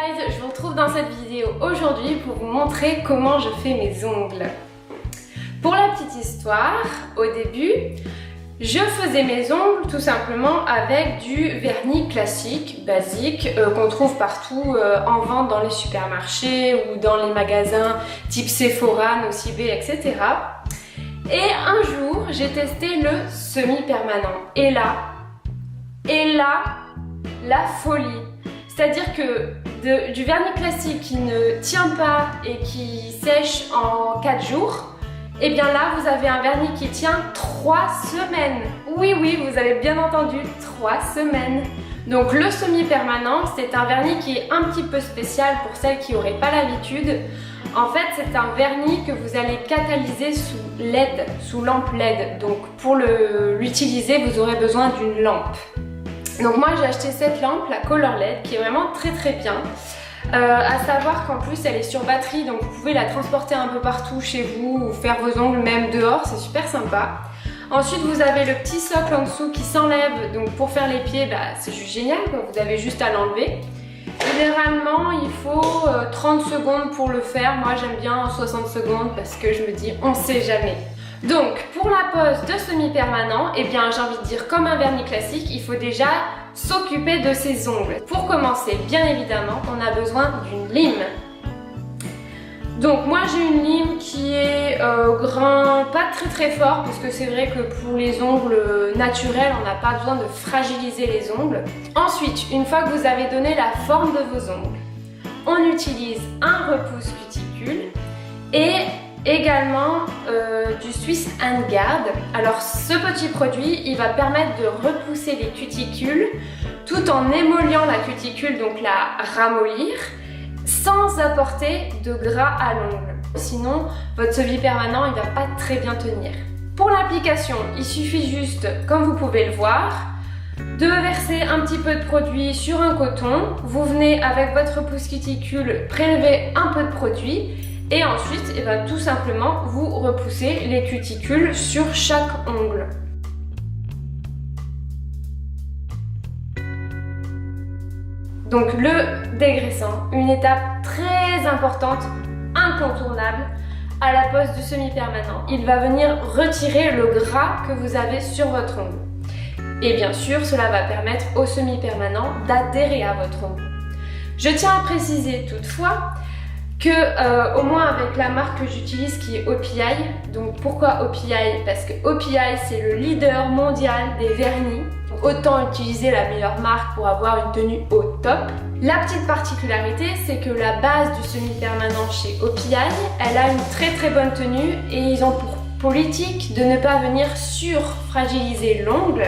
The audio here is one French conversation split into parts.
guys, je vous retrouve dans cette vidéo aujourd'hui pour vous montrer comment je fais mes ongles. Pour la petite histoire, au début, je faisais mes ongles tout simplement avec du vernis classique, basique, qu'on trouve partout en vente dans les supermarchés ou dans les magasins type Sephora, Nocibé, etc. Et un jour, j'ai testé le semi-permanent. Et là, la folie. C'est-à-dire que du vernis classique qui ne tient pas et qui sèche en 4 jours, et bien là vous avez un vernis qui tient 3 semaines. Oui, vous avez bien entendu, 3 semaines. Donc le semi-permanent, c'est un vernis qui est un petit peu spécial pour celles qui n'auraient pas l'habitude. En fait, c'est un vernis que vous allez catalyser sous LED, sous lampe LED. Donc pour l'utiliser, vous aurez besoin d'une lampe. Donc moi j'ai acheté cette lampe, la Color LED, qui est vraiment très bien. À savoir qu'en plus elle est sur batterie, donc vous pouvez la transporter un peu partout chez vous ou faire vos ongles même dehors, c'est super sympa. Ensuite vous avez le petit socle en dessous qui s'enlève, donc pour faire les pieds, c'est juste génial, quoi. Vous avez juste à l'enlever. Généralement il faut 30 secondes pour le faire, moi j'aime bien 60 secondes parce que je me dis on sait jamais. Donc pour la pose de semi-permanent, eh bien j'ai envie de dire comme un vernis classique, il faut déjà s'occuper de ses ongles. Pour commencer, bien évidemment, on a besoin d'une lime. Donc moi j'ai une lime qui est grain pas très fort parce que c'est vrai que pour les ongles naturels, on n'a pas besoin de fragiliser les ongles. Ensuite, une fois que vous avez donné la forme de vos ongles, on utilise un repousse cuticule et également du Swiss Handguard. Alors ce petit produit, il va permettre de repousser les cuticules tout en émolliant la cuticule, donc la ramollir, sans apporter de gras à l'ongle. Sinon, votre semi-permanent, il va pas très bien tenir. Pour l'application, il suffit juste, comme vous pouvez le voir, de verser un petit peu de produit sur un coton. Vous venez avec votre repousse cuticule prélever un peu de produit. Et ensuite, tout simplement, vous repoussez les cuticules sur chaque ongle. Donc le dégraissant, une étape très importante, incontournable à la pose du semi-permanent. Il va venir retirer le gras que vous avez sur votre ongle. Et bien sûr, cela va permettre au semi-permanent d'adhérer à votre ongle. Je tiens à préciser toutefois que au moins avec la marque que j'utilise qui est OPI. Donc pourquoi OPI? Parce que OPI c'est le leader mondial des vernis. Autant utiliser la meilleure marque pour avoir une tenue au top. La petite particularité, c'est que la base du semi-permanent chez OPI, elle a une très bonne tenue et ils ont pour politique de ne pas venir surfragiliser l'ongle.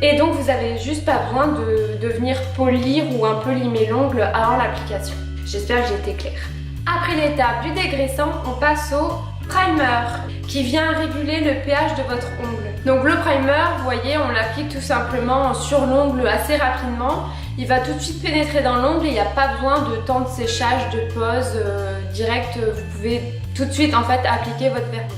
Et donc vous avez juste pas besoin de venir polir ou un peu limer l'ongle avant l'application. J'espère que j'ai été claire. Après l'étape du dégraissant, on passe au primer qui vient réguler le pH de votre ongle. Donc le primer, vous voyez, on l'applique tout simplement sur l'ongle assez rapidement. Il va tout de suite pénétrer dans l'ongle et il n'y a pas besoin de temps de séchage, de pause direct. Vous pouvez tout de suite en fait appliquer votre vernis.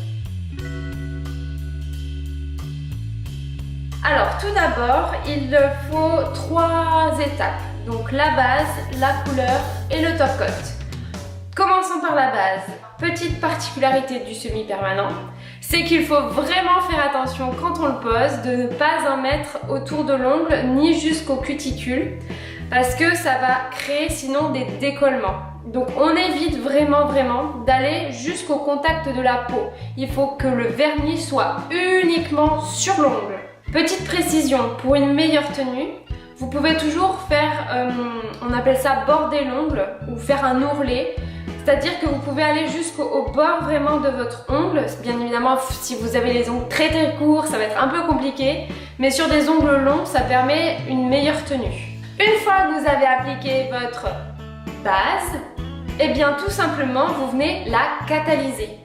Alors tout d'abord, il faut 3 étapes. Donc la base, la couleur et le top coat. Commençons par la base. Petite particularité du semi-permanent, c'est qu'il faut vraiment faire attention quand on le pose de ne pas en mettre autour de l'ongle ni jusqu'au cuticule parce que ça va créer sinon des décollements. Donc on évite vraiment d'aller jusqu'au contact de la peau. Il faut que le vernis soit uniquement sur l'ongle. Petite précision, pour une meilleure tenue, vous pouvez toujours faire, on appelle ça border l'ongle ou faire un ourlet. C'est-à-dire que vous pouvez aller jusqu'au bord vraiment de votre ongle. Bien évidemment, si vous avez les ongles très courts, ça va être un peu compliqué. Mais sur des ongles longs, ça permet une meilleure tenue. Une fois que vous avez appliqué votre base, eh bien tout simplement, vous venez la catalyser.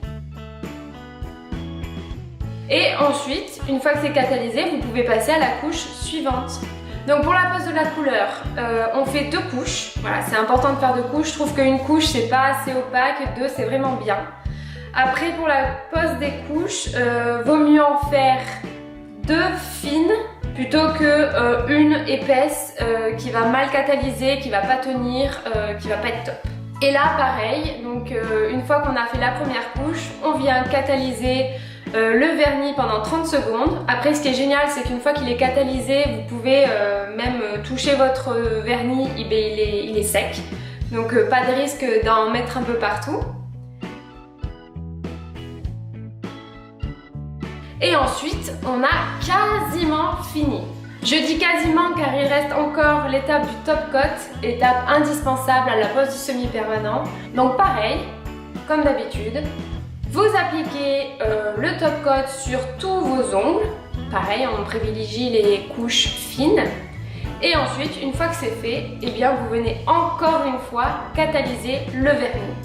Et ensuite, une fois que c'est catalysé, vous pouvez passer à la couche suivante. Donc pour la pose de la couleur, on fait 2 couches. Voilà, c'est important de faire 2 couches. Je trouve qu'une couche c'est pas assez opaque, 2 c'est vraiment bien. Après pour la pose des couches, vaut mieux en faire 2 fines plutôt que une épaisse qui va mal catalyser, qui va pas tenir, qui va pas être top. Et là pareil, donc une fois qu'on a fait la première couche, on vient catalyser le vernis pendant 30 secondes. Après, ce qui est génial, c'est qu'une fois qu'il est catalysé, vous pouvez même toucher votre vernis, il est sec. Donc pas de risque d'en mettre un peu partout. Et ensuite, on a quasiment fini. Je dis quasiment car il reste encore l'étape du top coat, étape indispensable à la pose du semi-permanent. Donc pareil, comme d'habitude, vous appliquez le top coat sur tous vos ongles. Pareil, on privilégie les couches fines. Et ensuite, une fois que c'est fait, eh bien vous venez encore une fois catalyser le vernis.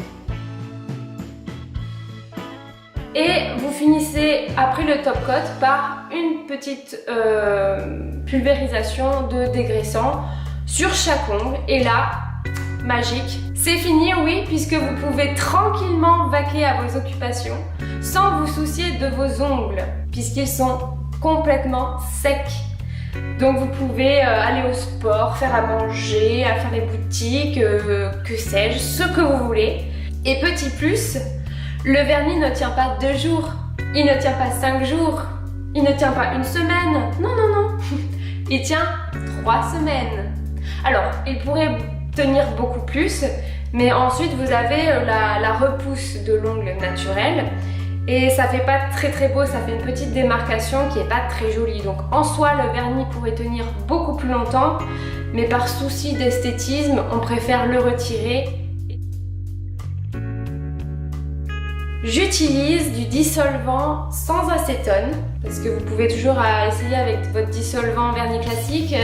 Et vous finissez après le top coat par une petite pulvérisation de dégraissant sur chaque ongle. Et là, magique. C'est fini, oui, puisque vous pouvez tranquillement vaquer à vos occupations sans vous soucier de vos ongles, puisqu'ils sont complètement secs. Donc vous pouvez aller au sport, faire à manger, à faire les boutiques, que sais-je, ce que vous voulez. Et petit plus, le vernis ne tient pas 2 jours, il ne tient pas 5 jours, il ne tient pas 1 semaine, non, il tient 3 semaines. Alors, il pourrait tenir beaucoup plus, mais ensuite vous avez la repousse de l'ongle naturel et ça fait pas très beau, ça fait une petite démarcation qui est pas très jolie. Donc en soi, le vernis pourrait tenir beaucoup plus longtemps, mais par souci d'esthétisme, on préfère le retirer. J'utilise du dissolvant sans acétone, parce que vous pouvez toujours essayer avec votre dissolvant vernis classique,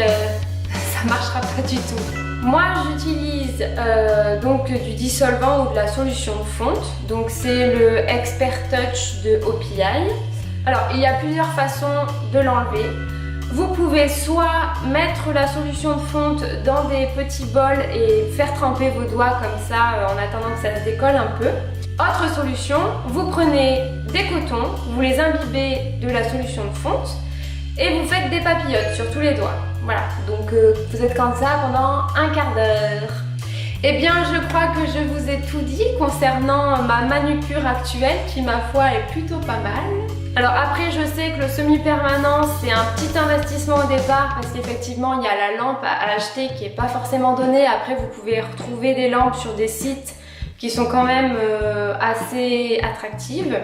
ça marchera pas du tout. Moi j'utilise donc du dissolvant ou de la solution de fonte, donc c'est le Expert Touch de OPI. Alors il y a plusieurs façons de l'enlever. Vous pouvez soit mettre la solution de fonte dans des petits bols et faire tremper vos doigts comme ça en attendant que ça se décolle un peu. Autre solution, vous prenez des cotons, vous les imbibez de la solution de fonte et vous faites des papillotes sur tous les doigts. Voilà, donc vous êtes comme ça pendant un quart d'heure. Eh bien, je crois que je vous ai tout dit concernant ma manucure actuelle qui, ma foi, est plutôt pas mal. Alors après, je sais que le semi-permanent, c'est un petit investissement au départ parce qu'effectivement, il y a la lampe à acheter qui n'est pas forcément donnée. Après, vous pouvez retrouver des lampes sur des sites qui sont quand même assez attractives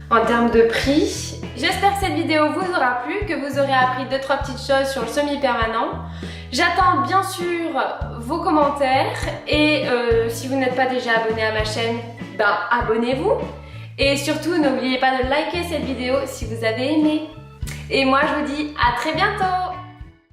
en termes de prix. J'espère que cette vidéo vous aura plu, que vous aurez appris 2-3 petites choses sur le semi-permanent. J'attends bien sûr vos commentaires et si vous n'êtes pas déjà abonné à ma chaîne, ben abonnez-vous. Et surtout, n'oubliez pas de liker cette vidéo si vous avez aimé. Et moi, je vous dis à très bientôt!